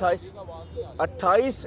26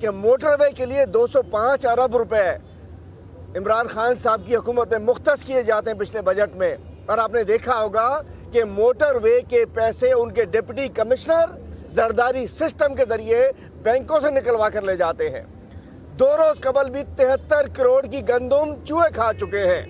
کہ موٹر وے کے لیے 205 ارب روپے عمران خان صاحب کی حکومت میں مختص کیے جاتے ہیں پچھلے بجٹ میں، اور آپ نے دیکھا ہوگا کہ موٹر وے کے پیسے ان کے ڈپٹی کمشنر زرداری سسٹم کے ذریعے بینکوں سے نکلوا کر لے جاتے ہیں۔ 2 روز قبل بھی 73 کروڑ کی گندم چوہے کھا چکے ہیں۔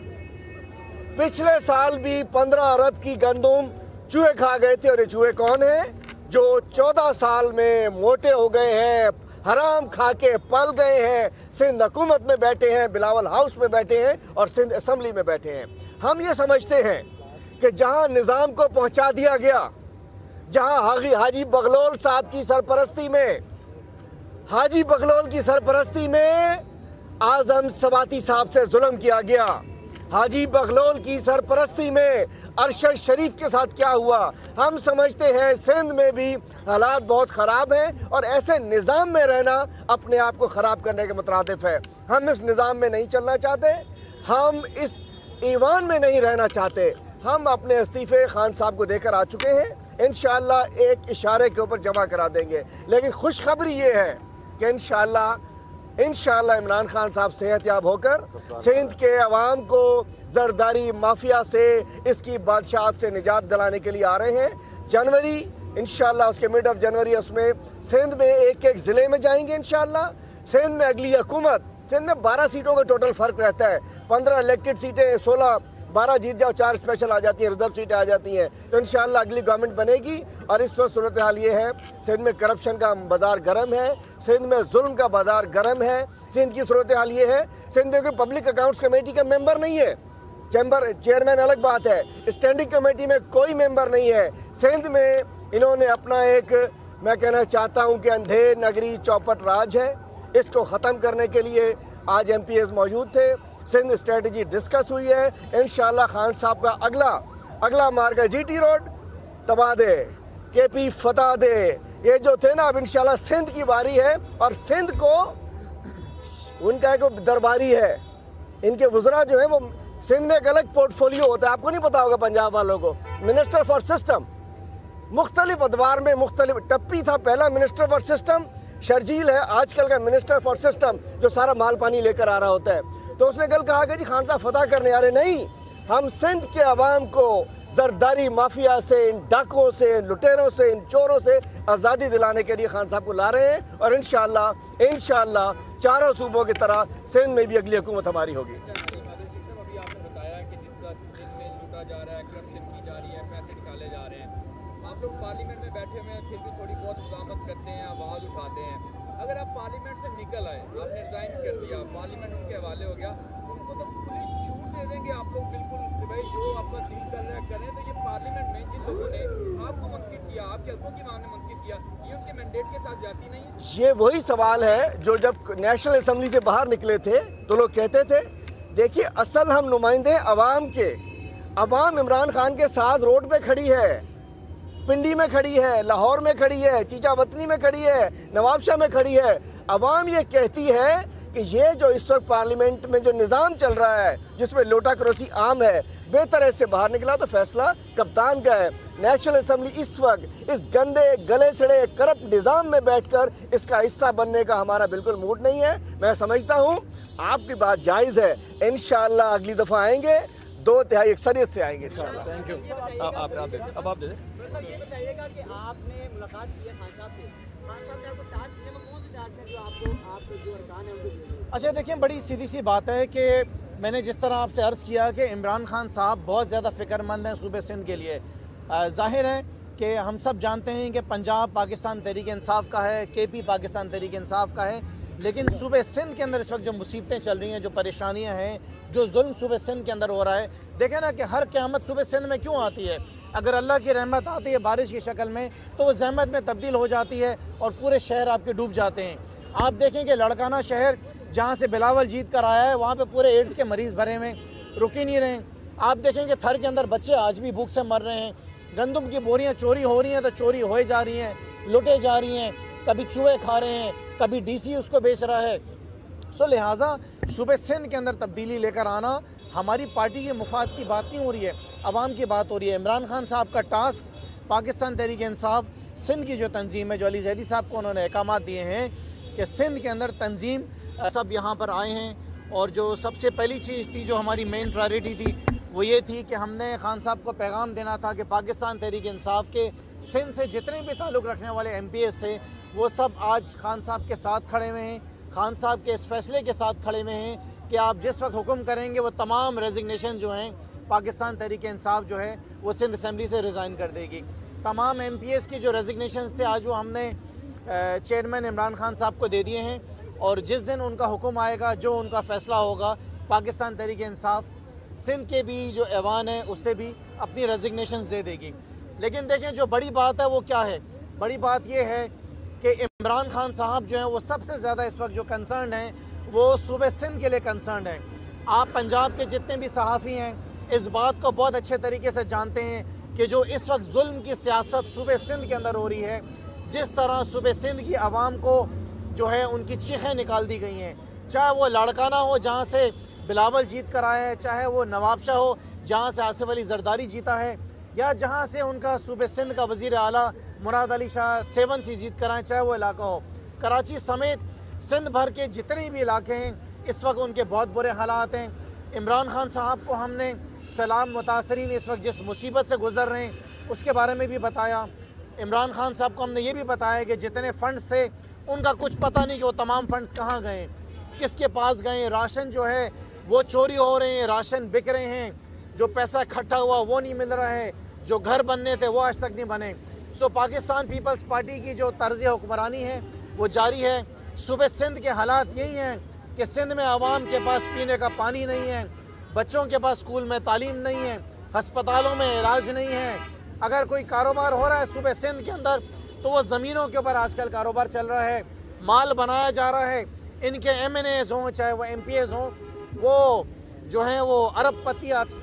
پچھلے سال بھی 15 ارب کی گندم چوہے کھا گئے تھے، اور یہ چوہے کون ہیں؟ جو 14 سال میں موٹے ہو گئے ہیں، حرام کھا کے پل گئے ہیں، سندھ حکومت میں بیٹھے ہیں، بلاول ہاؤس میں بیٹھے ہیں اور سندھ اسمبلی میں بیٹھے ہیں۔ ہم یہ سمجھتے ہیں کہ جہاں نظام کو پہنچا دیا گیا، جہاں حاجی بغلول صاحب کی سرپرستی میں اعظم سواتی صاحب سے ظلم کیا گیا، حاجی بغلول کی سرپرستی میں ارشد شریف کے ساتھ کیا ہوا، ہم سمجھتے ہیں سندھ میں بھی حالات بہت خراب ہیں، اور ایسے نظام میں رہنا اپنے آپ کو خراب کرنے کے مترادف ہے۔ ہم اس نظام میں نہیں چلنا چاہتے، ہم اس ایوان میں نہیں رہنا چاہتے۔ ہم اپنے استعفے خان صاحب کو دے کر آ چکے ہیں، انشاءاللہ ایک اشارے کے اوپر جمع کرا دیں گے، لیکن خوشخبری یہ ہے کہ انشاءاللہ عمران خان صاحب صحت یاب ہو کر سندھ کے عوام کو زرداری مافیا سے، اس کی بادشاہت سے نجات دلانے کے لیے آ رہے ہیں۔ جنوری انشاءاللہ، اس کے مڈ آف جنوری اس میں سندھ میں ایک ضلع میں جائیں گے انشاءاللہ۔ سندھ میں اگلی حکومت، سندھ میں 12 سیٹوں کا ٹوٹل فرق رہتا ہے، 15 الیکٹڈ سیٹیں، 12 جیت جاؤ، 4 اسپیشل آ جاتی ہیں، ریزرو سیٹیں آ جاتی ہیں، تو انشاءاللہ اگلی گورنمنٹ بنے گی۔ اور اس وقت صورتحال یہ ہے، سندھ میں کرپشن کا بازار گرم ہے، سندھ میں ظلم کا بازار گرم ہے۔ سندھ کی صورتحال یہ ہے، سندھ میں کوئی پبلک اکاؤنٹس کمیٹی کا ممبر نہیں ہے، چیئرمین الگ بات ہے، اسٹینڈنگ کمیٹی میں کوئی ممبر نہیں ہے۔ سندھ میں انہوں نے اپنا ایک، میں کہنا چاہتا ہوں کہ اندھیر نگری چوپٹ راج ہے، اس کو ختم کرنے کے لیے آج ایم پی ایز موجود تھے، سندھ اسٹریٹجی ڈسکس ہوئی ہے۔ انشاءاللہ خان صاحب کا اگلا مارگ ہے جی ٹی روڈ، تباہ دے، کے پی فتح دے، یہ جو تھے نا، اب انشاءاللہ سندھ کی باری ہے، اور سندھ کو ان کا ایک درباری ہے، ان کے وزراء جو ہیں وہ سندھ میں ایک الگ پورٹ فولیو ہوتا ہے، آپ کو نہیں پتا ہوگا پنجاب والوں کو، منسٹر فار سسٹم، مختلف ادوار میں مختلف، ٹپی تھا پہلا منسٹر فار سسٹم، شرجیل ہے آج کل کا منسٹر فار سسٹم، جو سارا مال پانی لے کر آ رہا ہوتا ہے۔ تو اس نے کل کہا کہ جی خان صاحب فتح کرنے آ رہے، نہیں، ہم سندھ کے عوام کو زرداری مافیا سے، ان ڈاکوں سے، ان لٹیروں سے، ان چوروں سے آزادی دلانے کے لیے خان صاحب کو لا رہے ہیں، اور انشاءاللہ چاروں صوبوں کی طرح سندھ میں بھی اگلی حکومت ہماری ہوگی۔ جا رہا ہے، کرپشن کی جا رہی ہے، پیسے نکالے جا رہے ہیں، آپ لوگ پارلیمنٹ میں بیٹھے ہوئے ہیں، پھر بھی تھوڑی بہت مزاحمت کرتے ہیں، آواز اٹھاتے ہیں۔ اگر آپ پارلیمنٹ سے نکل آئے، آپ نے ریزائن کر دیا، پارلیمنٹ ان کے حوالے ہو گیا، ان کو تو پوری چھوٹ دے دیں گے آپ لوگ بالکل کہ بھائی جو آپ کا دل کر رہا ہے کریں، تو یہ پارلیمنٹ میں جن لوگوں نے آپ کو منتخب کیا، آپ کے حلقوں کی عوام نے منتخب کیا، یہ ان کے مینڈیٹ کے ساتھ جاتی نہیں ہے؟ یہ وہی سوال ہے جو جب نیشنل اسمبلی سے باہر نکلے تھے تو لوگ کہتے تھے، دیکھیے اصل ہم نمائندے عوام کے، عوام عمران خان کے ساتھ روڈ پہ کھڑی ہے، پنڈی میں کھڑی ہے، لاہور میں کھڑی ہے، چیچا وطنی میں کھڑی ہے، نواب شاہ میں کھڑی ہے۔ عوام یہ کہتی ہے کہ یہ جو اس وقت پارلیمنٹ میں جو نظام چل رہا ہے، جس میں لوٹا کروسی عام ہے، بہتر ہے اس سے باہر نکلا تو فیصلہ کپتان کا ہے۔ نیشنل اسمبلی اس وقت اس گندے گلے سڑے کرپٹ نظام میں بیٹھ کر اس کا حصہ بننے کا ہمارا بالکل موڈ نہیں ہے۔ میں سمجھتا ہوں آپ کی بات جائز ہے، انشاءاللہ اگلی دفعہ آئیں گے، 2/3 اکثریت سے آئیں گے انشاءاللہ۔ Thank you. اب آپ دے دیں۔ یہ بتائیے گا کہ آپ نے ملاقات کی ہے خان صاحب سے، خان صاحب نے آپ کو ٹاسک دیے، وہ کون سے ٹاسک ہیں جو آپ کو جو ارکان ہیں ان کو دیے گئے؟ اچھا دیکھیں، بڑی سیدھی سی بات ہے کہ میں نے جس طرح آپ سے عرض کیا کہ عمران خان صاحب بہت زیادہ فکر مند ہیں صوبے سندھ کے لیے۔ ظاہر ہے کہ ہم سب جانتے ہیں کہ پنجاب پاکستان تحریک انصاف کا ہے، کے پی پاکستان تحریک انصاف کا ہے، لیکن صوبے سندھ کے اندر اس وقت جو مصیبتیں چل رہی ہیں، جو پریشانیاں ہیں، جو ظلم صوبے سندھ کے اندر ہو رہا ہے، دیکھیں نا کہ ہر قیامت صوبے سندھ میں کیوں آتی ہے؟ اگر اللہ کی رحمت آتی ہے بارش کی شکل میں تو وہ زحمت میں تبدیل ہو جاتی ہے اور پورے شہر آپ کے ڈوب جاتے ہیں۔ آپ دیکھیں کہ لڑکانہ شہر جہاں سے بلاول جیت کر آیا ہے، وہاں پہ پورے ایڈز کے مریض بھرے ہوئے رک ہی نہیں رہے ہیں۔ آپ دیکھیں کہ تھر کے اندر بچے آج بھی بھوک سے مر رہے ہیں، گندم کی بوریاں چوری ہو رہی ہیں تو چوری ہوئے جا رہی ہیں، لوٹے جا رہی ہیں، کبھی چوہے کھا رہے ہیں، کبھی ڈی سی اس کو بیچ رہا ہے۔ سو لہٰذا صوبے سندھ کے اندر تبدیلی لے کر آنا ہماری پارٹی کے مفاد کی بات نہیں ہو رہی ہے، عوام کی بات ہو رہی ہے۔ عمران خان صاحب کا ٹاسک، پاکستان تحریک انصاف سندھ کی جو تنظیم ہے، جو علی زیدی صاحب کو انہوں نے احکامات دیے ہیں کہ سندھ کے اندر تنظیم سب یہاں پر آئے ہیں، اور جو سب سے پہلی چیز تھی جو ہماری مین پرائرٹی تھی وہ یہ تھی کہ ہم نے خان صاحب کو پیغام دینا تھا کہ پاکستان تحریک انصاف کے سندھ سے جتنے بھی تعلق رکھنے والے ایم پی ایس تھے وہ سب آج خان صاحب کے ساتھ کھڑے ہوئے ہیں، خان صاحب کے اس فیصلے کے ساتھ کھڑے ہوئے ہیں کہ آپ جس وقت حکم کریں گے وہ تمام ریزگنیشن جو ہیں پاکستان تحریک انصاف جو ہے وہ سندھ اسمبلی سے ریزائن کر دے گی۔ تمام ایم پی ایس کی جو ریزگنیشنز تھے آج وہ ہم نے چیئرمین عمران خان صاحب کو دے دیے ہیں، اور جس دن ان کا حکم آئے گا، جو ان کا فیصلہ ہوگا، پاکستان تحریک انصاف سندھ کے بھی جو ایوان ہے اس سے بھی اپنی ریزگنیشنز دے دے گی۔ لیکن دیکھیں جو بڑی بات ہے وہ کیا ہے؟ بڑی بات یہ ہے کہ عمران خان صاحب جو ہیں وہ سب سے زیادہ اس وقت جو کنسرنڈ ہیں وہ صوبہ سندھ کے لیے کنسرنڈ ہیں۔ آپ پنجاب کے جتنے بھی صحافی ہیں اس بات کو بہت اچھے طریقے سے جانتے ہیں کہ جو اس وقت ظلم کی سیاست صوبہ سندھ کے اندر ہو رہی ہے، جس طرح صوبہ سندھ کی عوام کو جو ہے ان کی چیخیں نکال دی گئی ہیں، چاہے وہ لاڑکانہ ہو جہاں سے بلاول جیت کر آیا ہے، چاہے وہ نواب شاہ ہو جہاں سے آصف علی زرداری جیتا ہے، یا جہاں سے ان کا صوبہ سندھ کا وزیر اعلیٰ مراد علی شاہ 7 سے جیت کر آئے، چاہے وہ علاقہ ہو، کراچی سمیت سندھ بھر کے جتنے بھی علاقے ہیں اس وقت ان کے بہت برے حالات ہیں۔ عمران خان صاحب کو ہم نے سیلاب متاثرین اس وقت جس مصیبت سے گزر رہے ہیں اس کے بارے میں بھی بتایا۔ عمران خان صاحب کو ہم نے یہ بھی بتایا کہ جتنے فنڈز تھے ان کا کچھ پتہ نہیں کہ وہ تمام فنڈز کہاں گئے، کس کے پاس گئے، راشن جو ہے وہ چوری ہو رہے ہیں، راشن بک رہے ہیں، جو پیسہ اکٹھا ہوا وہ نہیں مل رہا ہے، جو گھر بننے تھے وہ آج تک نہیں بنے۔ سو پاکستان پیپلز پارٹی کی جو طرز حکمرانی ہے وہ جاری ہے۔ صوبہ سندھ کے حالات یہی ہیں کہ سندھ میں عوام کے پاس پینے کا پانی نہیں ہے، بچوں کے پاس اسکول میں تعلیم نہیں ہے، ہسپتالوں میں علاج نہیں ہے۔ اگر کوئی کاروبار ہو رہا ہے صوبہ سندھ کے اندر تو وہ زمینوں کے اوپر آج کل کاروبار چل رہا ہے، مال بنایا جا رہا ہے۔ ان کے ایم این ایز ہوں چاہے وہ ایم پی ایز ہوں وہ جو ہیں وہ ارب پتی آج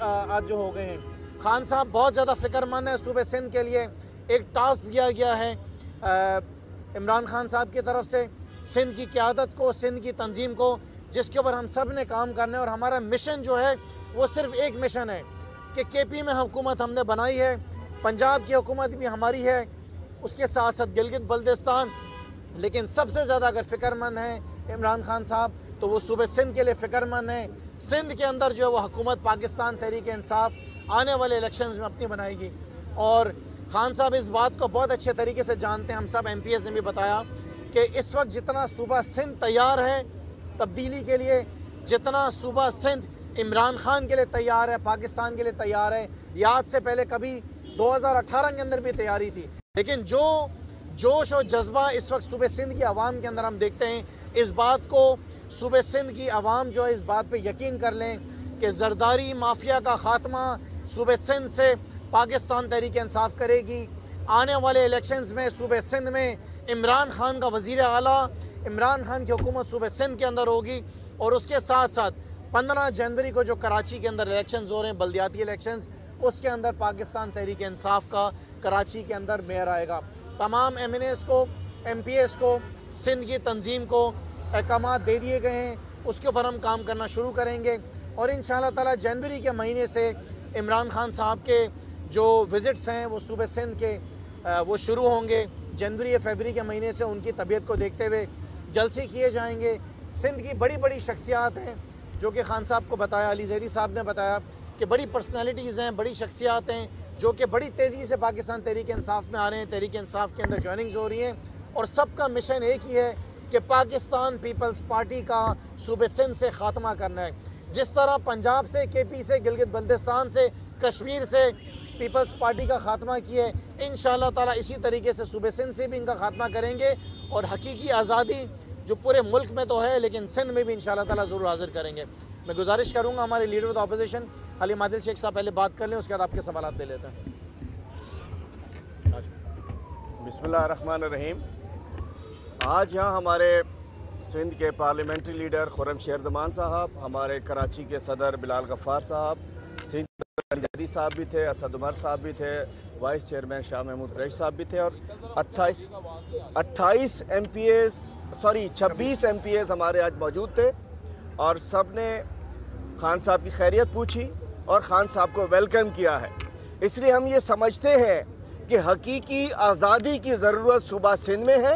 جو ہو گئے ہیں۔ خان صاحب بہت زیادہ فکر مند ہے صوبہ سندھ کے لیے۔ ایک ٹاسک دیا گیا ہے عمران خان صاحب کی طرف سے سندھ کی قیادت کو، سندھ کی تنظیم کو، جس کے اوپر ہم سب نے کام کرنا ہے، اور ہمارا مشن جو ہے وہ صرف ایک مشن ہے کہ کے پی میں حکومت ہم نے بنائی ہے، پنجاب کی حکومت بھی ہماری ہے، اس کے ساتھ ساتھ گلگت بلتستان، لیکن سب سے زیادہ اگر فکر مند ہیں عمران خان صاحب تو وہ صوبہ سندھ کے لیے فکر مند ہیں۔ سندھ کے اندر جو ہے وہ حکومت پاکستان تحریک انصاف آنے والے الیکشنز میں اپنی بنائے گی، اور خان صاحب اس بات کو بہت اچھے طریقے سے جانتے ہیں۔ ہم سب ایم پی ایس نے بھی بتایا کہ اس وقت جتنا صوبہ سندھ تیار ہے تبدیلی کے لیے، جتنا صوبہ سندھ عمران خان کے لیے تیار ہے، پاکستان کے لیے تیار ہے، یاد سے پہلے کبھی 2018 کے اندر بھی تیاری تھی، لیکن جو جوش و جذبہ اس وقت صوبہ سندھ کی عوام کے اندر ہم دیکھتے ہیں، اس بات کو صوبہ سندھ کی عوام جو ہے اس بات پہ یقین کر لیں کہ زرداری مافیا کا خاتمہ صوبہ سندھ سے پاکستان تحریک انصاف کرے گی۔ آنے والے الیکشنز میں صوبہ سندھ میں عمران خان کا وزیر اعلیٰ، عمران خان کی حکومت صوبہ سندھ کے اندر ہوگی، اور اس کے ساتھ ساتھ 15 جنوری کو جو کراچی کے اندر الیکشنز ہو رہے ہیں، بلدیاتی الیکشنز، اس کے اندر پاکستان تحریک انصاف کا کراچی کے اندر میئر آئے گا۔ تمام ایم این ایس کو، ایم پی ایس کو، سندھ کی تنظیم کو احکامات دے دیے گئے ہیں، اس کے اوپر ہم کام کرنا شروع کریں گے، اور انشاءاللہ تعالی جنوری کے مہینے سے عمران خان صاحب کے جو وزٹس ہیں وہ صوبہ سندھ کے وہ شروع ہوں گے۔ جنوری یا فیبری کے مہینے سے ان کی طبیعت کو دیکھتے ہوئے جلسے کیے جائیں گے۔ سندھ کی بڑی بڑی شخصیات ہیں جو کہ خان صاحب کو بتایا، علی زیدی صاحب نے بتایا کہ بڑی پرسنالٹیز ہیں، بڑی شخصیات ہیں جو کہ بڑی تیزی سے پاکستان تحریک انصاف میں آ رہے ہیں، تحریک انصاف کے اندر جوائننگز ہو رہی ہیں، اور سب کا مشن ایک ہی ہے کہ پاکستان پیپلز پارٹی کا صوبہ سندھ سے خاتمہ کرنا ہے۔ جس طرح پنجاب سے، کے پی سے، گلگت بلتستان سے، کشمیر سے پیپلز پارٹی کا خاتمہ کیا ہے، انشاءاللہ تعالی اسی طریقے سے صوبہ سندھ سے بھی ان کا خاتمہ کریں گے، اور حقیقی آزادی جو پورے ملک میں تو ہے لیکن سندھ میں بھی انشاءاللہ تعالی ضرور حاصل کریں گے۔ میں گزارش کروں گا ہمارے leader of the opposition Haleem Adil Sheikh صاحب پہلے بات کر لیں، اس کے بعد آپ کے سوالات لے لیتے ہیں۔ بسم اللہ الرحمن الرحیم۔ آج یہاں ہمارے سندھ کے پارلیمنٹری لیڈر خرم شیر زمان صاحب، ہمارے کراچی کے صدر بلال غفار صاحب، سندھ کے علی زیدی صاحب بھی تھے، اسد عمر صاحب بھی تھے، وائس چیئرمین شاہ محمود قریشی صاحب بھی تھے، اور 26 ایم پی ایز ہمارے آج موجود تھے، اور سب نے خان صاحب کی خیریت پوچھی اور خان صاحب کو ویلکم کیا ہے۔ اس لیے ہم یہ سمجھتے ہیں کہ حقیقی آزادی کی ضرورت صوبہ سندھ میں ہے۔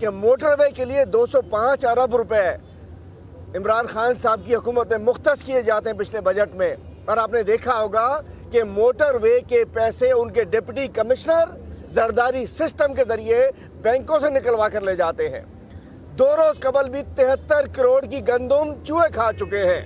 کہ موٹر وے کے لیے 205 ارب روپے عمران خان صاحب کی حکومت میں مختص کیے جاتے ہیں پچھلے بجٹ میں، اور آپ نے دیکھا ہوگا کہ موٹر وے کے پیسے ان کے ڈپٹی کمشنر زرداری سسٹم کے ذریعے بینکوں سے نکلوا کر لے جاتے ہیں۔ 2 روز قبل بھی 73 کروڑ کی گندم چوہے کھا چکے ہیں۔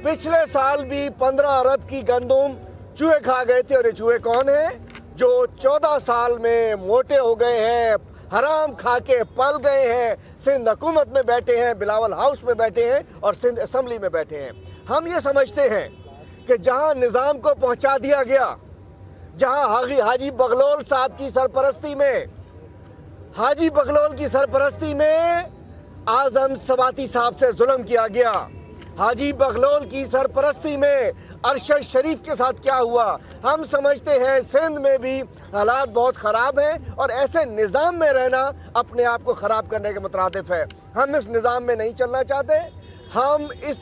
پچھلے سال بھی 15 ارب کی گندم چوہے کھا گئے تھے، اور یہ چوہے کون ہیں؟ جو 14 سال میں موٹے ہو گئے ہیں، حرام کھا کے پل گئے ہیں، سندھ حکومت میں بیٹھے ہیں، بلاول ہاؤس میں بیٹھے ہیں اور سندھ اسمبلی میں بیٹھے ہیں۔ ہم یہ سمجھتے ہیں کہ جہاں نظام کو پہنچا دیا گیا، جہاں حاجی بغلول صاحب کی سرپرستی میں اعظم سواتی صاحب سے ظلم کیا گیا، حاجی بغلول کی سرپرستی میں ارشد شریف کے ساتھ کیا ہوا، ہم سمجھتے ہیں سندھ میں بھی حالات بہت خراب ہیں، اور ایسے نظام میں رہنا اپنے آپ کو خراب کرنے کے مترادف ہے۔ ہم اس نظام میں نہیں چلنا چاہتے، ہم اس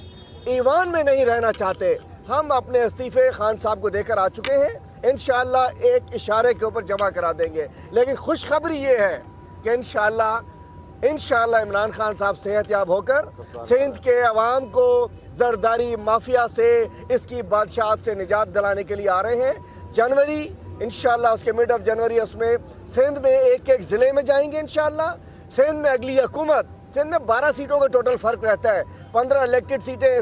ایوان میں نہیں رہنا چاہتے۔ ہم اپنے استعفے خان صاحب کو دے کر آ چکے ہیں، انشاءاللہ ایک اشارے کے اوپر جمع کرا دیں گے، لیکن خوشخبری یہ ہے کہ انشاءاللہ عمران خان صاحب صحت یاب ہو کر سندھ کے عوام کو زرداری مافیا سے، اس کی بادشاہت سے نجات دلانے کے لیے آ رہے ہیں۔ جنوری انشاءاللہ اس کے مڈ آف جنوری اس میں سندھ میں ایک ضلع میں جائیں گے انشاءاللہ۔ سندھ میں اگلی حکومت، سندھ میں 12 سیٹوں کا ٹوٹل فرق رہتا ہے، 15 الیکٹڈ سیٹیں،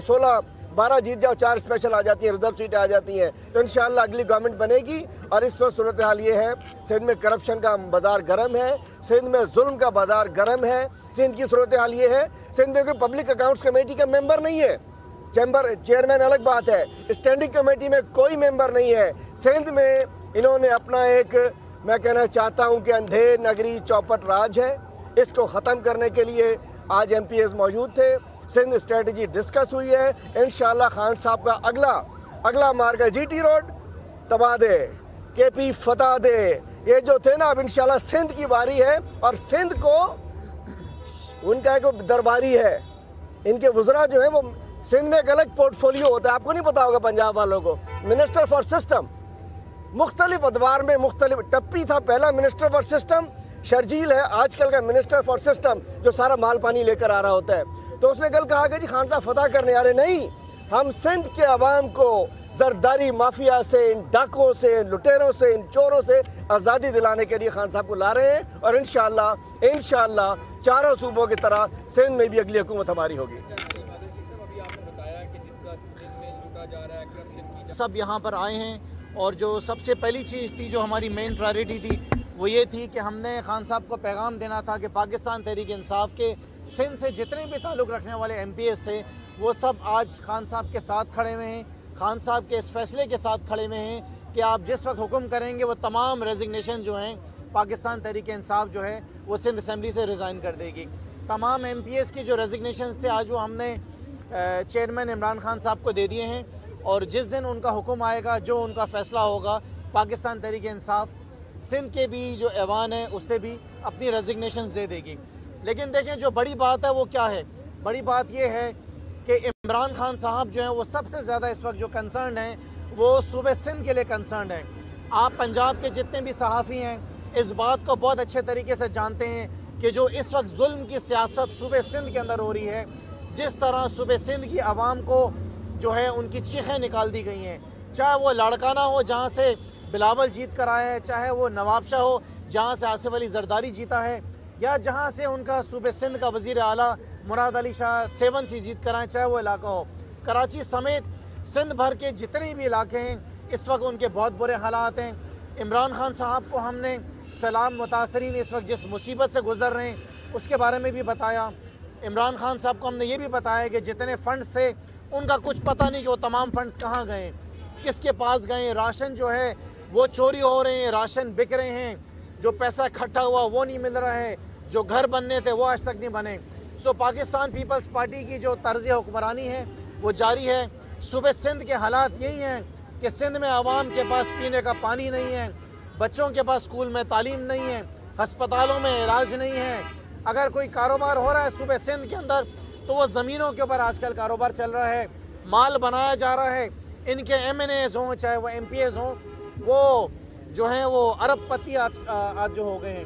12 جیت جاؤ، 4 اسپیشل آ جاتی ہیں، ریزرو سیٹیں آ جاتی ہیں، تو انشاءاللہ اگلی گورنمنٹ بنے گی۔ اور اس وقت صورتحال یہ ہے، سندھ میں کرپشن کا بازار گرم ہے، سندھ میں ظلم کا بازار گرم ہے۔ سندھ کی صورتحال یہ ہے، سندھ میں کوئی پبلک اکاؤنٹس کمیٹی کا ممبر نہیں ہے، چیئرمین الگ بات ہے، اسٹینڈنگ کمیٹی میں کوئی ممبر نہیں ہے۔ سندھ میں انہوں نے اپنا ایک، میں کہنا چاہتا ہوں کہ اندھیر نگری چوپٹ راج ہے، اس کو ختم کرنے کے لیے آج ایم پی ایز موجود تھے، سندھ اسٹریٹجی ڈسکس ہوئی ہے۔ انشاءاللہ خان صاحب کا اگلا مارگ ہے جی ٹی روڈ، تباہ دے، کے پی فتح دے، یہ جو تھے نا، اب انشاءاللہ سندھ کی باری ہے، اور سندھ کو ان کا ایک درباری ہے، ان کے وزراء جو ہیں وہ سندھ میں ایک الگ پورٹ فولیو ہوتا ہے، آپ کو نہیں پتا ہوگا پنجاب والوں کو، منسٹر فار سسٹم، مختلف ادوار میں مختلف، ٹپی تھا پہلا منسٹر فار سسٹم، شرجیل ہے آج کل کا منسٹر فار سسٹم، جو سارا مال پانی لے کر آ رہا ہوتا ہے۔ تو اس نے کل کہا کہ جی خان صاحب فتح کرنے آ رہے، نہیں، ہم سندھ کے عوام کو زرداری مافیا سے، ان ڈاکوں سے، ان لٹیروں سے، ان چوروں سے آزادی دلانے کے لیے خان صاحب کو لا رہے ہیں، اور انشاءاللہ چاروں صوبوں کی طرح سندھ میں بھی اگلی حکومت ہماری ہوگی۔ سب یہاں پر آئے ہیں، اور جو سب سے پہلی چیز تھی، جو ہماری مین پرائرٹی تھی، وہ یہ تھی کہ ہم نے خان صاحب کو پیغام دینا تھا کہ پاکستان تحریک انصاف کے سندھ سے جتنے بھی تعلق رکھنے والے ایم پی ایس تھے، وہ سب آج خان صاحب کے ساتھ کھڑے ہوئے ہیں، خان صاحب کے اس فیصلے کے ساتھ کھڑے ہوئے ہیں کہ آپ جس وقت حکم کریں گے وہ تمام ریزگنیشن جو ہیں، پاکستان تحریک انصاف جو ہے وہ سندھ اسمبلی سے ریزائن کر دے گی۔ تمام ایم پی ایس کی جو ریزگنیشنز تھے آج وہ ہم نے چیئرمین عمران خان صاحب کو دے دیے ہیں، اور جس دن ان کا حکم آئے گا، جو ان کا فیصلہ ہوگا، پاکستان تحریک انصاف سندھ کے بھی جو ایوان ہے اس سے بھی اپنی ریزگنیشنز دے دے گی۔ لیکن دیکھیں جو بڑی بات ہے وہ کیا ہے؟ بڑی بات یہ ہے کہ عمران خان صاحب جو ہیں وہ سب سے زیادہ اس وقت جو کنسرنڈ ہیں وہ صوبے سندھ کے لیے کنسرنڈ ہیں۔ آپ پنجاب کے جتنے بھی صحافی ہیں اس بات کو بہت اچھے طریقے سے جانتے ہیں کہ جو اس وقت ظلم کی سیاست صوبے سندھ کے اندر ہو رہی ہے، جس طرح صوبے سندھ کی عوام کو جو ہے ان کی چیخیں نکال دی گئی ہیں، چاہے وہ لاڑکانہ ہو جہاں سے بلاول جیت کر آیا ہے، چاہے وہ نواب شاہ ہو جہاں سے آصف علی زرداری جیتا ہے، یا جہاں سے ان کا صوبے سندھ کا وزیر اعلیٰ مراد علی شاہ 7 سے جیت کر آئے، چاہے وہ علاقہ ہو، کراچی سمیت سندھ بھر کے جتنے بھی علاقے ہیں اس وقت ان کے بہت برے حالات ہیں۔ عمران خان صاحب کو ہم نے سیلاب متاثرین اس وقت جس مصیبت سے گزر رہے ہیں اس کے بارے میں بھی بتایا۔ عمران خان صاحب کو ہم نے یہ بھی بتایا کہ جتنے فنڈز تھے ان کا کچھ پتہ نہیں کہ وہ تمام فنڈز کہاں گئے، کس کے پاس گئے، راشن جو ہے وہ چوری ہو رہے ہیں، راشن بک رہے ہیں، جو پیسہ اکٹھا ہوا وہ نہیں مل رہا ہے، جو گھر بننے تھے وہ آج تک نہیں بنے۔ سو پاکستان پیپلز پارٹی کی جو طرز حکمرانی ہے وہ جاری ہے۔ صوبے سندھ کے حالات یہی ہیں کہ سندھ میں عوام کے پاس پینے کا پانی نہیں ہے، بچوں کے پاس اسکول میں تعلیم نہیں ہے، ہسپتالوں میں علاج نہیں ہے۔ اگر کوئی کاروبار ہو رہا ہے صوبے سندھ کے اندر تو وہ زمینوں کے اوپر آج کل کاروبار چل رہا ہے، مال بنایا جا رہا ہے۔ ان کے ایم این ایز ہوں چاہے وہ ایم پی ایز ہوں، وہ جو ہیں وہ ارب پتی آج جو ہو گئے ہیں۔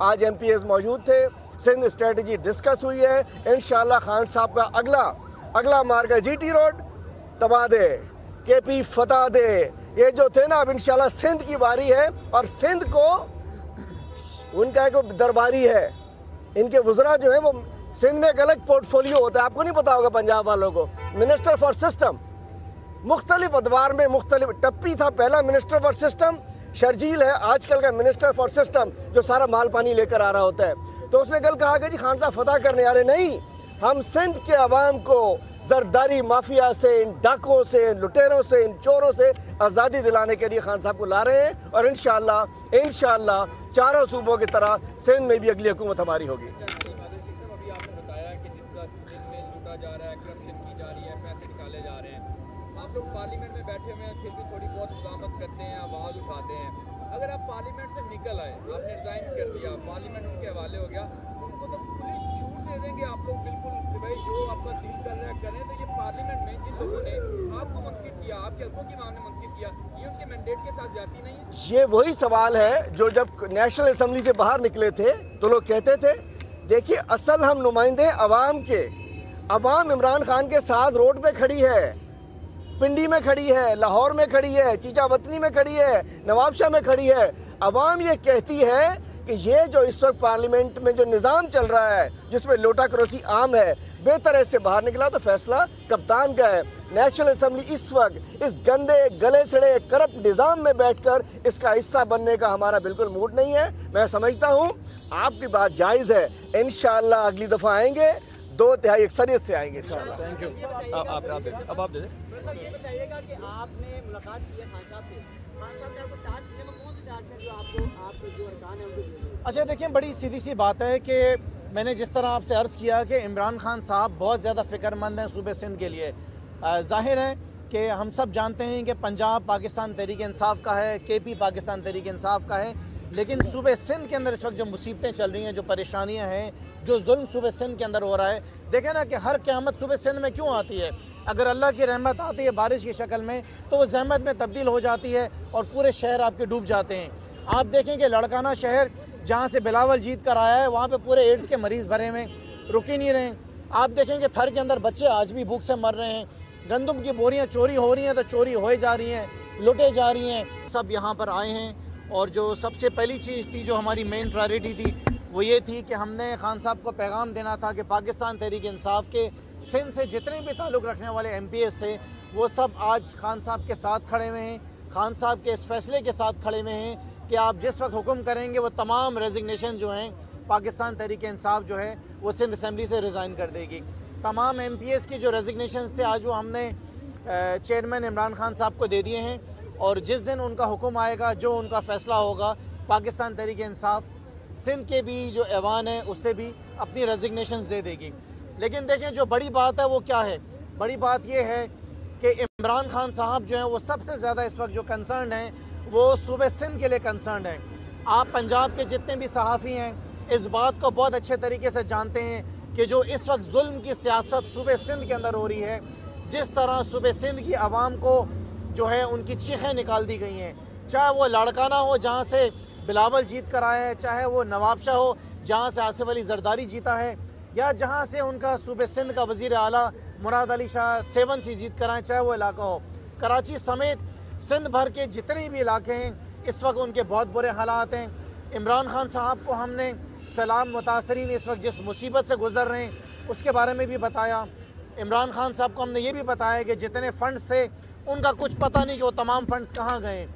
آج MPs موجود تھے, سندھ اسٹریٹجی ڈسکس ہوئی ہے. انشاءاللہ خان صاحب کا اگلا مارگ ہے GT روڈ, تباہ دے, KP فتح دے. یہ جو تھے نا, اب انشاءاللہ سندھ کی باری ہے, اور سندھ کو ان کا ایک درباری ہے. ان کے وزراء جو ہیں وہ سندھ میں ایک الگ پورٹ فولیو ہوتا ہے, آپ کو نہیں پتا ہوگا پنجاب والوں کو. منسٹر فار سسٹم, مختلف ادوار میں مختلف. ٹپی تھا پہلا منسٹر فار سسٹم, شرجیل ہے آج کل کا منسٹر فار سسٹم, جو سارا مال پانی لے کر آ رہا ہوتا ہے. تو اس نے کل کہا کہ جی خان صاحب فتح کرنے آ رہے. نہیں, ہم سندھ کے عوام کو زرداری مافیا سے, ان ڈاکوں سے, ان لٹیروں سے, ان چوروں سے آزادی دلانے کے لیے خان صاحب کو لا رہے ہیں. اور انشاءاللہ چاروں صوبوں کی طرح سندھ میں بھی اگلی حکومت ہماری ہوگی. ابھی آپ نے بتایا کہ جس طرح سندھ میں لوٹا جا رہا ہے, کرپشن کی جا رہی ہے, پیسے نکالے جا رہے ہیں, آپ لوگ پارلیمنٹ میں بیٹھے ہوئے ہیں, پھر بھی تھوڑی بہت مزاحمت کرتے ہیں, آواز اٹھاتے ہیں. اگر آپ پارلیمنٹ سے نکل آئے, آپ نے ریزائن کر دیا, پارلیمنٹ اس کے حوالے ہو گیا, ان کو تو پولیس چھوٹ دے دیں گے آپ لوگ بالکل کہ بھائی جو آپ کا دل کر رہا ہے کریں. تو یہ پارلیمنٹ میں جن لوگوں نے آپ کو منتخب کیا, آپ کے حلقوں کی عوام نے منتخب کیا, یہ ان کے مینڈیٹ کے ساتھ جاتی نہیں ہے؟ یہ وہی سوال ہے جو جب نیشنل اسمبلی سے باہر نکلے تھے تو لوگ کہتے تھے دیکھیے اصل ہم نمائندے عوام کے. عوام عمران خان کے ساتھ روڈ پہ کھڑی ہے, پنڈی میں کھڑی ہے, لاہور میں کھڑی ہے, چیچا وطنی میں کھڑی ہے, نواب شاہ میں کھڑی ہے. عوام یہ کہتی ہے کہ یہ جو اس وقت پارلیمنٹ میں جو نظام چل رہا ہے, جس میں لوٹا کروسی عام ہے, بہتر ہے اس سے باہر نکلا. تو فیصلہ کپتان کا ہے. نیشنل اسمبلی اس وقت اس گندے گلے سڑے کرپٹ نظام میں بیٹھ کر اس کا حصہ بننے کا ہمارا بالکل موڈ نہیں ہے. میں سمجھتا ہوں آپ کی بات جائز ہے, انشاءاللہ اگلی دفعہ آئیں گے, 2/3 اکثریت سے آئیں گے انشاءاللہ. Thank you. اب آپ دے دیں. یہ بتائیے گا کہ آپ نے ملاقات کی ہے خان صاحب سے, خان صاحب نے آپ کو ٹاسک دیے, میں کون سے ٹاسک ہیں جو آپ جو ارکان ہیں ان کو دیے؟ اچھا دیکھیں, بڑی سیدھی سی بات ہے کہ میں نے جس طرح آپ سے عرض کیا کہ عمران خان صاحب بہت زیادہ فکر مند ہیں صوبے سندھ کے لیے. ظاہر ہے کہ ہم سب جانتے ہیں کہ پنجاب پاکستان تحریک انصاف کا ہے, KP پاکستان تحریک انصاف کا ہے, لیکن صوبے سندھ کے اندر اس وقت جو مصیبتیں چل رہی ہیں, جو پریشانیاں ہیں, جو ظلم صوبے سندھ کے اندر ہو رہا ہے, دیکھیں نا کہ ہر قیامت صوبے سندھ میں کیوں آتی ہے. اگر اللہ کی رحمت آتی ہے بارش کی شکل میں تو وہ زحمت میں تبدیل ہو جاتی ہے اور پورے شہر آپ کے ڈوب جاتے ہیں. آپ دیکھیں کہ لڑکانہ شہر جہاں سے بلاول جیت کر آیا ہے, وہاں پہ پورے ایڈز کے مریض بھرے ہوئے, رک ہی نہیں رہے. آپ دیکھیں کہ تھر کے اندر بچے آج بھی بھوک سے مر رہے ہیں. گندم کی بوریاں چوری ہو رہی ہیں تو چوری ہوئے جا رہی ہیں, لوٹے جا رہی ہیں. سب یہاں پر آئے ہیں, اور جو سب سے پہلی چیز تھی, جو ہماری مین پرائرٹی تھی, وہ یہ تھی کہ ہم نے خان صاحب کو پیغام دینا تھا کہ پاکستان تحریک انصاف کے سندھ سے جتنے بھی تعلق رکھنے والے MPs تھے, وہ سب آج خان صاحب کے ساتھ کھڑے ہوئے ہیں, خان صاحب کے اس فیصلے کے ساتھ کھڑے ہوئے ہیں کہ آپ جس وقت حکم کریں گے وہ تمام ریزگنیشن جو ہیں پاکستان تحریک انصاف جو ہے وہ سندھ اسمبلی سے ریزائن کر دے گی. تمام MPs کی جو ریزگنیشنز تھے آج وہ ہم نے چیئرمین عمران خان صاحب کو دے دیے ہیں, اور جس دن ان کا حکم آئے گا, جو ان کا فیصلہ ہوگا, پاکستان تحریک انصاف سندھ کے بھی جو ایوان ہے اس سے بھی اپنی ریزگنیشنز دے دے گی. لیکن دیکھیں جو بڑی بات ہے وہ کیا ہے, بڑی بات یہ ہے کہ عمران خان صاحب جو ہیں وہ سب سے زیادہ اس وقت جو کنسرنڈ ہیں وہ صوبے سندھ کے لیے کنسرنڈ ہیں. آپ پنجاب کے جتنے بھی صحافی ہیں اس بات کو بہت اچھے طریقے سے جانتے ہیں کہ جو اس وقت ظلم کی سیاست صوبے سندھ کے اندر ہو رہی ہے, جس طرح صوبے سندھ کی عوام کو جو ہے ان کی چیخیں نکال دی گئی ہیں, چاہے وہ لاڑکانہ ہو جہاں سے بلاول جیت کر آیا ہے, چاہے وہ نواب شاہ ہو جہاں سے آصف علی زرداری جیتا ہے, یا جہاں سے ان کا صوبے سندھ کا وزیر اعلیٰ مراد علی شاہ 7 سے جیت کر آئے, چاہے وہ علاقہ ہو. کراچی سمیت سندھ بھر کے جتنے بھی علاقے ہیں اس وقت ان کے بہت برے حالات ہیں. عمران خان صاحب کو ہم نے سیلاب متاثرین اس وقت جس مصیبت سے گزر رہے ہیں اس کے بارے میں بھی بتایا. عمران خان صاحب کو ہم نے یہ بھی بتایا کہ جتنے فنڈز تھے ان کا کچھ پتہ نہیں کہ وہ تمام فنڈز کہاں گئے,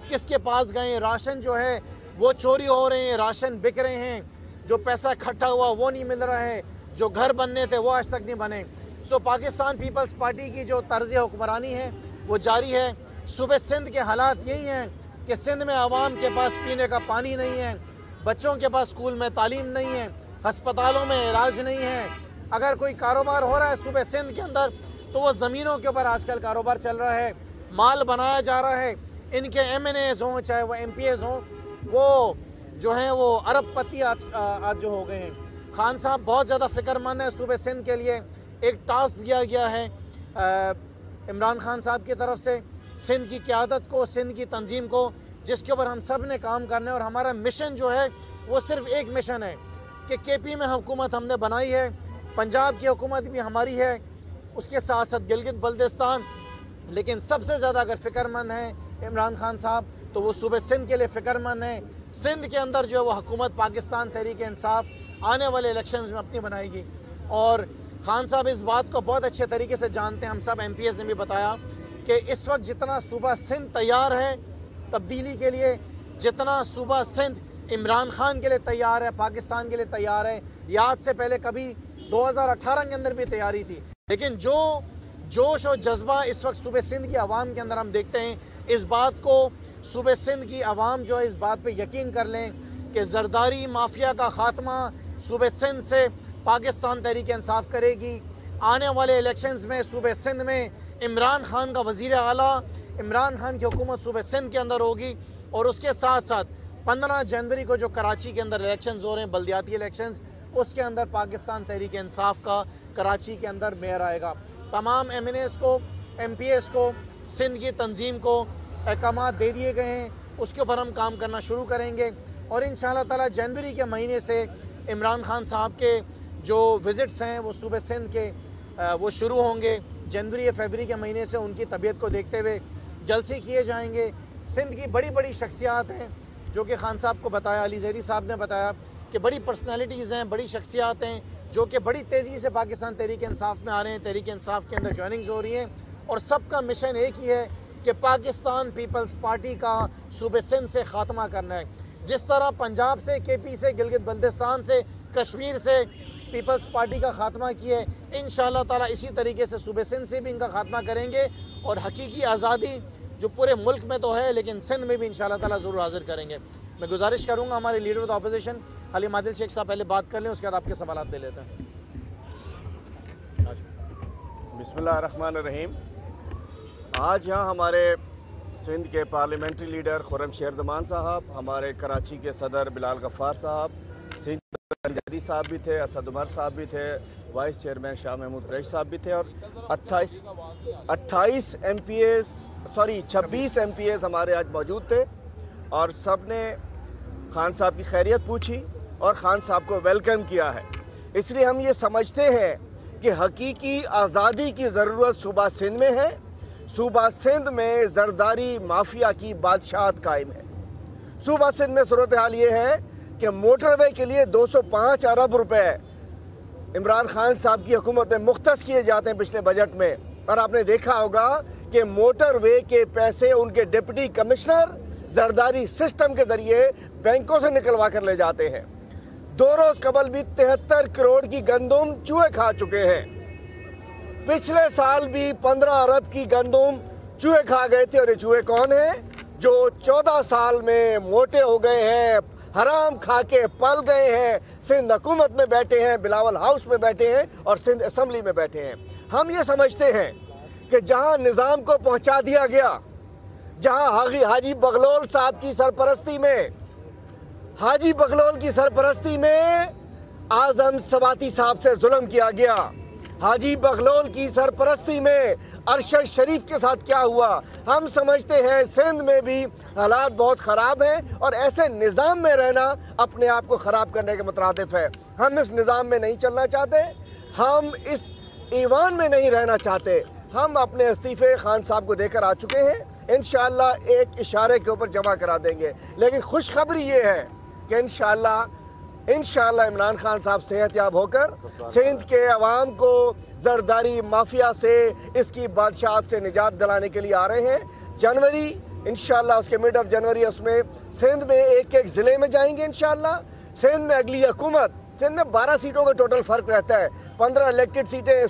کس کے پاس گئے. راشن جو ہے وہ چوری ہو رہے ہیں, راشن بک رہے ہیں, جو پیسہ اکٹھا ہوا وہ نہیں مل رہا ہے, جو گھر بننے تھے وہ آج تک نہیں بنے. سو پاکستان پیپلز پارٹی کی جو طرز حکمرانی ہے وہ جاری ہے. صوبے سندھ کے حالات یہی ہیں کہ سندھ میں عوام کے پاس پینے کا پانی نہیں ہے, بچوں کے پاس اسکول میں تعلیم نہیں ہے, ہسپتالوں میں علاج نہیں ہے. اگر کوئی کاروبار ہو رہا ہے صوبے سندھ کے اندر تو وہ زمینوں کے اوپر آج کل کاروبار چل رہا ہے, مال بنایا جا رہا ہے. ان کے MNAs ہوں چاہے وہ MPs ہوں, وہ جو ہیں وہ ارب پتی آج جو ہو گئے ہیں. خان صاحب بہت زیادہ فکر مند ہیں صوبے سندھ کے لیے. ایک ٹاسک دیا گیا ہے عمران خان صاحب کی طرف سے سندھ کی قیادت کو, سندھ کی تنظیم کو, جس کے اوپر ہم سب نے کام کرنا ہے. اور ہمارا مشن جو ہے وہ صرف ایک مشن ہے کہ کے پی میں حکومت ہم نے بنائی ہے، پنجاب کی حکومت بھی ہماری ہے، اس کے ساتھ ساتھ گلگت بلتستان، لیکن سب سے زیادہ اگر فکر مند ہیں عمران خان صاحب تو وہ صوبے سندھ کے لیے فکر مند ہیں۔ سندھ کے اندر جو ہے وہ حکومت پاکستان تحریک انصاف آنے والے الیکشنز میں اپنی بنائے گی، اور خان صاحب اس بات کو بہت اچھے طریقے سے جانتے ہیں، ہم سب ایم پی ایس نے بھی بتایا کہ اس وقت جتنا صوبہ سندھ تیار ہے تبدیلی کے لیے، جتنا صوبہ سندھ عمران خان کے لیے تیار ہے، پاکستان کے لیے تیار ہے، یاد سے پہلے کبھی 2018 کے اندر بھی تیاری تھی، لیکن جو جوش و جذبہ اس وقت صوبے سندھ کی عوام کے اندر ہم دیکھتے ہیں، اس بات کو صوبے سندھ کی عوام جو ہے اس بات پہ یقین کر لیں کہ زرداری مافیا کا خاتمہ صوبے سندھ سے پاکستان تحریک انصاف کرے گی۔ آنے والے الیکشنز میں صوبے سندھ میں عمران خان کا وزیر اعلیٰ، عمران خان کی حکومت صوبے سندھ کے اندر ہوگی، اور اس کے ساتھ ساتھ 15 جنوری کو جو کراچی کے اندر الیکشنز ہو رہے ہیں، بلدیاتی الیکشنز، اس کے اندر پاکستان تحریک انصاف کا کراچی کے اندر میئر آئے گا۔ تمام ایم این ایس کو، ایم پی ایس کو، سندھ کی تنظیم کو احکامات دے دیے گئے ہیں، اس کے اوپر ہم کام کرنا شروع کریں گے، اور انشاءاللہ تعالی جنوری کے مہینے سے عمران خان صاحب کے جو وزٹس ہیں وہ صوبے سندھ کے وہ شروع ہوں گے۔ جنوری یا فیبری کے مہینے سے ان کی طبیعت کو دیکھتے ہوئے جلسے کیے جائیں گے۔ سندھ کی بڑی بڑی شخصیات ہیں جو کہ خان صاحب کو بتایا، علی زیدی صاحب نے بتایا کہ بڑی پرسنالٹیز ہیں، بڑی شخصیات ہیں جو کہ بڑی تیزی سے پاکستان تحریک انصاف میں آ رہے ہیں، تحریک انصاف کے اندر جوائننگز ہو رہی ہیں، اور سب کا مشن ایک ہی ہے کہ پاکستان پیپلز پارٹی کا صوبے سندھ سے خاتمہ کرنا ہے۔ جس طرح پنجاب سے، کے پی سے، گلگت بلتستان سے، کشمیر سے پیپلز پارٹی کا خاتمہ کیا ہے، انشاءاللہ تعالیٰ اسی طریقے سے صوبے سندھ سے بھی ان کا خاتمہ کریں گے، اور حقیقی آزادی جو پورے ملک میں تو ہے لیکن سندھ میں بھی انشاءاللہ تعالیٰ ضرور حاضر کریں گے۔ میں گزارش کروں گا ہمارے leader of opposition Haleem Adil Sheikh صاحب پہلے بات کر لیں، اس کے بعد آپ کے سوالات لے لیتے ہیں۔ بسم اللہ الرحمن الرحیم۔ آج یہاں ہمارے سندھ کے پارلیمنٹری لیڈر خرم شیر زمان صاحب، ہمارے کراچی کے صدر بلال غفار صاحب، سندھ جدی صاحب بھی تھے، اسد عمر صاحب بھی تھے، وائس چیئرمین شاہ محمود قریشی صاحب بھی تھے، اور 26 ایم پی ایس ہمارے آج موجود تھے، اور سب نے خان صاحب کی خیریت پوچھی اور خان صاحب کو ویلکم کیا ہے۔ اس لیے ہم یہ سمجھتے ہیں کہ حقیقی آزادی کی ضرورت صوبہ سندھ میں ہے۔ صوبہ سندھ میں زرداری مافیا کی بادشاہت قائم ہے۔ صوبہ سندھ میں صورتحال یہ ہے کہ موٹر وے کے لیے 205 ارب روپے عمران خان صاحب کی حکومت میں مختص کیے جاتے ہیں پچھلے بجٹ میں، اور آپ نے دیکھا ہوگا کہ موٹر وے کے پیسے ان کے ڈپٹی کمشنر زرداری سسٹم کے ذریعے بینکوں سے نکلوا کر لے جاتے ہیں۔ 2 روز قبل بھی 73 کروڑ کی گندم چوہے کھا چکے ہیں۔ پچھلے سال بھی 15 ارب کی گندم چوہے کھا گئے تھے، اور یہ چوہے کون ہیں؟ جو 14 سال میں موٹے ہو گئے ہیں، حرام کھا کے پل گئے ہیں، سندھ حکومت میں بیٹھے ہیں، بلاول ہاؤس میں بیٹھے ہیں، اور سندھ اسمبلی میں بیٹھے ہیں۔ ہم یہ سمجھتے ہیں کہ جہاں نظام کو پہنچا دیا گیا، جہاں حاجی بغلول صاحب کی سرپرستی میں اعظم سواتی صاحب سے ظلم کیا گیا، حاجی بغلول کی سرپرستی میں ارشد شریف کے ساتھ کیا ہوا، ہم سمجھتے ہیں سندھ میں بھی حالات بہت خراب ہیں، اور ایسے نظام میں رہنا اپنے آپ کو خراب کرنے کے مترادف ہے۔ ہم اس نظام میں نہیں چلنا چاہتے، ہم اس ایوان میں نہیں رہنا چاہتے۔ ہم اپنے استعفے خان صاحب کو دے کر آ چکے ہیں، انشاءاللہ ایک اشارے کے اوپر جمع کرا دیں گے، لیکن خوشخبری یہ ہے کہ انشاءاللہ عمران خان صاحب صحت یاب ہو کر سندھ کے عوام کو زرداری مافیا سے، اس کی بادشاہت سے نجات دلانے کے لیے آ رہے ہیں۔ جنوری انشاءاللہ اس کے مڈ آف جنوری اس میں سندھ میں ایک ضلع میں جائیں گے انشاءاللہ۔ سندھ میں اگلی حکومت، سندھ میں 12 سیٹوں کا ٹوٹل فرق رہتا ہے، 15 الیکٹڈ سیٹیں،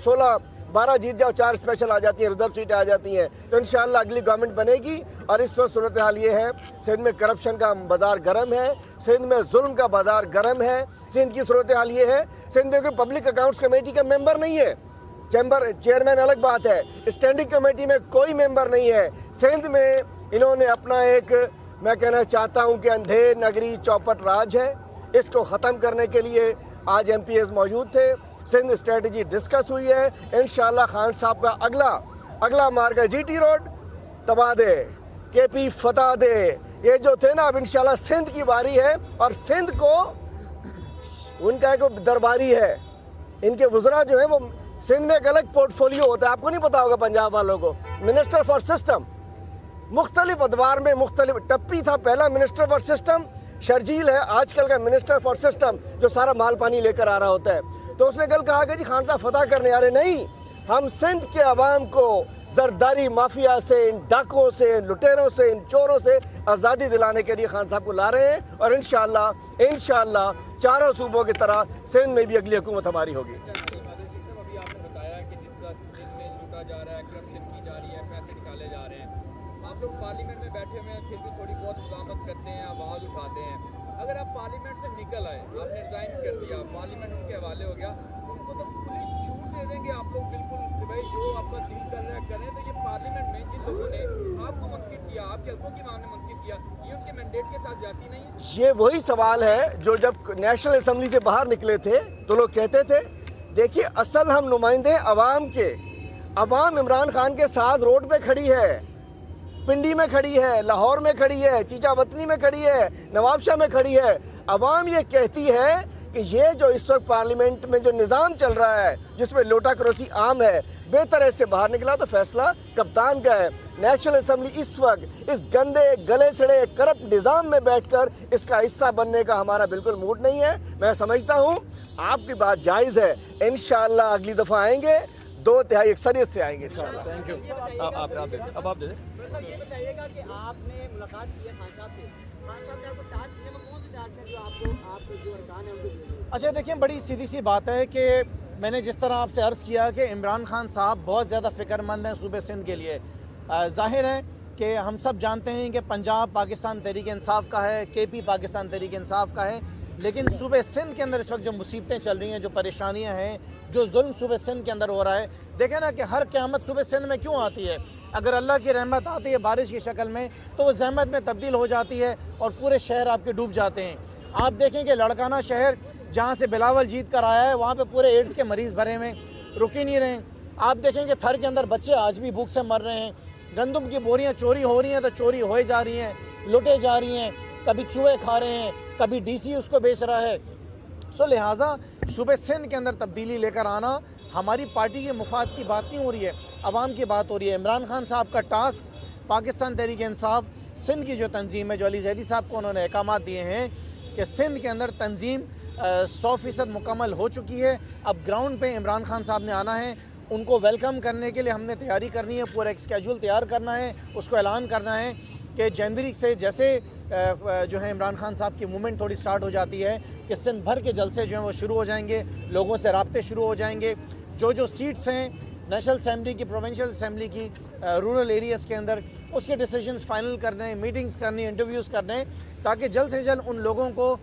12 جیت جاؤ، 4 اسپیشل آ جاتی ہیں، ریزرو سیٹیں آ جاتی ہیں، تو انشاءاللہ اگلی گورنمنٹ بنے گی۔ اور اس وقت صورتحال یہ ہے سندھ میں کرپشن کا بازار گرم ہے، سندھ میں ظلم کا بازار گرم ہے۔ سندھ کی صورتحال یہ ہے سندھ میں کوئی پبلک اکاؤنٹس کمیٹی کا ممبر نہیں ہے، چیئرمین الگ بات ہے، اسٹینڈنگ کمیٹی میں کوئی ممبر نہیں ہے۔ سندھ میں انہوں نے اپنا ایک، میں کہنا چاہتا ہوں کہ اندھیر نگری چوپٹ راج ہے، اس کو ختم کرنے کے لیے آج ایم پی ایز موجود تھے، سندھ اسٹریٹجی ڈسکس ہوئی ہے۔ انشاءاللہ خان صاحب کا اگلا مارگ ہے جی ٹی روڈ، تباہ دے، کے پی فتح دے، یہ جو تھے نا اب انشاءاللہ سندھ کی باری ہے اور سندھ کو ان کا ایک درباری ہے. ان کے وزراء جو ہیں وہ سندھ میں ایک الگ پورٹ فولیو ہوتا ہے, آپ کو نہیں پتا ہوگا پنجاب والوں کو. منسٹر فار سسٹم, مختلف ادوار میں مختلف, ٹپی تھا پہلا منسٹر فار سسٹم, شرجیل ہے آج کل کا منسٹر فار سسٹم جو سارا مال پانی لے کر آ رہا ہوتا ہے. تو اس نے کل کہا کہ جی خان صاحب فتح کرنے آ رہے, نہیں, ہم سندھ کے عوام کو زرداری مافیا سے, ان ڈاکوں سے, ان لٹیروں سے, ان چوروں سے آزادی دلانے کے لیے خان صاحب کو لا رہے ہیں. اور انشاءاللہ چاروں صوبوں کی طرح سندھ میں بھی اگلی حکومت ہماری ہوگی. ابھی آپ نے بتایا کہ جس طرح سندھ میں لوٹا جا رہا ہے, کرپشن کی جا رہی ہے, پیسے نکالے جا رہے ہیں, آپ لوگ پارلیمنٹ میں بیٹھے ہوئے ہیں, پھر بھی تھوڑی بہت مزاحمت کرتے ہیں, آواز اٹھاتے ہیں. اگر آپ پارلیمنٹ سے نکل آئے, آپ نے ریزائن کر دیا, پارلیمنٹ ان کے حوالے ہو گیا, ان کو تو پولیس چھوٹ دے دیں گے آپ لوگ بالکل کہ بھائی جو آپ کا دل کر رہا ہے کریں. تو یہ پارلیمنٹ میں جن لوگوں نے آپ کو منتخب کیا, آپ کے حلقوں کی عوام نے منتخب کیا, یہ ان کے مینڈیٹ کے ساتھ جاتی نہیں ہے؟ یہ وہی سوال ہے جو جب نیشنل اسمبلی سے باہر نکلے تھے تو لوگ کہتے تھے دیکھیے اصل ہم نمائندے عوام کے, عوام عمران خان کے ساتھ روڈ پہ کھڑی ہے, پنڈی میں کھڑی ہے, لاہور میں کھڑی ہے, چیچا وطنی میں کھڑی ہے, نواب شاہ میں کھڑی ہے. عوام یہ کہتی ہے کہ یہ جو اس وقت پارلیمنٹ میں جو نظام چل رہا ہے جس میں لوٹا کروسی عام ہے, بہتر ہے اس سے باہر نکلا تو فیصلہ کپتان کا ہے. نیشنل اسمبلی اس وقت اس گندے گلے سڑے کرپٹ نظام میں بیٹھ کر اس کا حصہ بننے کا ہمارا بالکل موڈ نہیں ہے. میں سمجھتا ہوں آپ کی بات جائز ہے, انشاءاللہ اگلی دفعہ آئیں گے, 2/3 اکثریت سے آئیں گے انشاءاللہ. Thank you. اب آپ دے دیں. یہ بتائیے گا کہ آپ نے ملاقات کی ہے خان صاحب سے, خان صاحب نے آپ کو ٹاسک دیے, میں کون سے ٹاسک ہیں جو آپ کے جو ارکان ہیں ان کو دیے ہیں؟ اچھا دیکھیں, بڑی سیدھی سی بات ہے کہ میں نے جس طرح آپ سے عرض کیا کہ عمران خان صاحب بہت زیادہ فکر مند ہیں صوبے سندھ کے لیے. ظاہر ہے کہ ہم سب جانتے ہیں کہ پنجاب پاکستان تحریک انصاف کا ہے, KP پاکستان تحریک انصاف کا ہے, لیکن صوبے سندھ کے اندر اس وقت جو مصیبتیں چل رہی ہیں, جو پریشانیاں ہیں, جو ظلم صوبے سندھ کے اندر ہو رہا ہے, دیکھیں نا کہ ہر قیامت صوبے سندھ میں کیوں آتی ہے. اگر اللہ کی رحمت آتی ہے بارش کی شکل میں تو وہ زحمت میں تبدیل ہو جاتی ہے اور پورے شہر آپ کے ڈوب جاتے ہیں. آپ دیکھیں کہ لڑکانہ شہر جہاں سے بلاول جیت کر آیا ہے وہاں پہ پورے ایڈز کے مریض بھرے ہوئے, رک ہی نہیں رہے. آپ دیکھیں کہ تھر کے اندر بچے آج بھی بھوک سے مر رہے ہیں, گندم کی بوریاں چوری ہو رہی ہیں تو چوری ہوئے جا رہی ہیں, لوٹے جا رہی ہیں, کبھی چوہے کھا رہے ہیں, کبھی DC اس کو بیچ رہا ہے. سو لہٰذا صوبے سندھ کے اندر تبدیلی لے کر آنا ہماری پارٹی کے مفاد کی بات نہیں ہو رہی ہے, عوام کی بات ہو رہی ہے. عمران خان صاحب کا ٹاسک پاکستان تحریک انصاف سندھ کی جو تنظیم ہے, جو علی زیدی صاحب کو انہوں نے احکامات دیے ہیں کہ سندھ کے اندر تنظیم 100% مکمل ہو چکی ہے. اب گراؤنڈ پہ عمران خان صاحب نے آنا ہے, ان کو ویلکم کرنے کے لیے ہم نے تیاری کرنی ہے, پورا ایک اسکیجول تیار کرنا ہے, اس کو اعلان کرنا ہے کہ جنوری سے جیسے جو ہے عمران خان صاحب کی موومنٹ تھوڑی سٹارٹ ہو جاتی ہے کہ سندھ بھر کے جلسے جو ہیں وہ شروع ہو جائیں گے, لوگوں سے رابطے شروع ہو جائیں گے. جو سیٹس ہیں نیشنل اسمبلی کی, پروونشل اسمبلی کی, رورل ایریاز کے اندر, اس کے ڈیسیجنز فائنل کرنے, میٹنگز کرنی, انٹرویوز کرنے, تاکہ جلد سے جلد ان لوگوں کو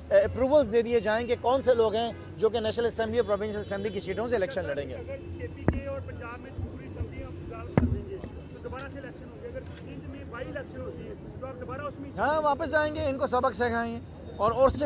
اپروولز دے دیے جائیں کہ کون سے لوگ ہیں جو کہ نیشنل اسمبلی اور پروونشل اسمبلی کی سیٹوں سے الیکشن لڑیں گے. اگر KP کے اور پنجاب میں پوری اسمبلیاں فعال کر دیں گے تو دوبارہ سے الیکشن ہوں گے. اگر سندھ میں بائی الیکشن ہوتی ہے تو آپ دوبارہ اس میں ہاں واپس آئیں گے, ان کو سبق سکھائیں اور سے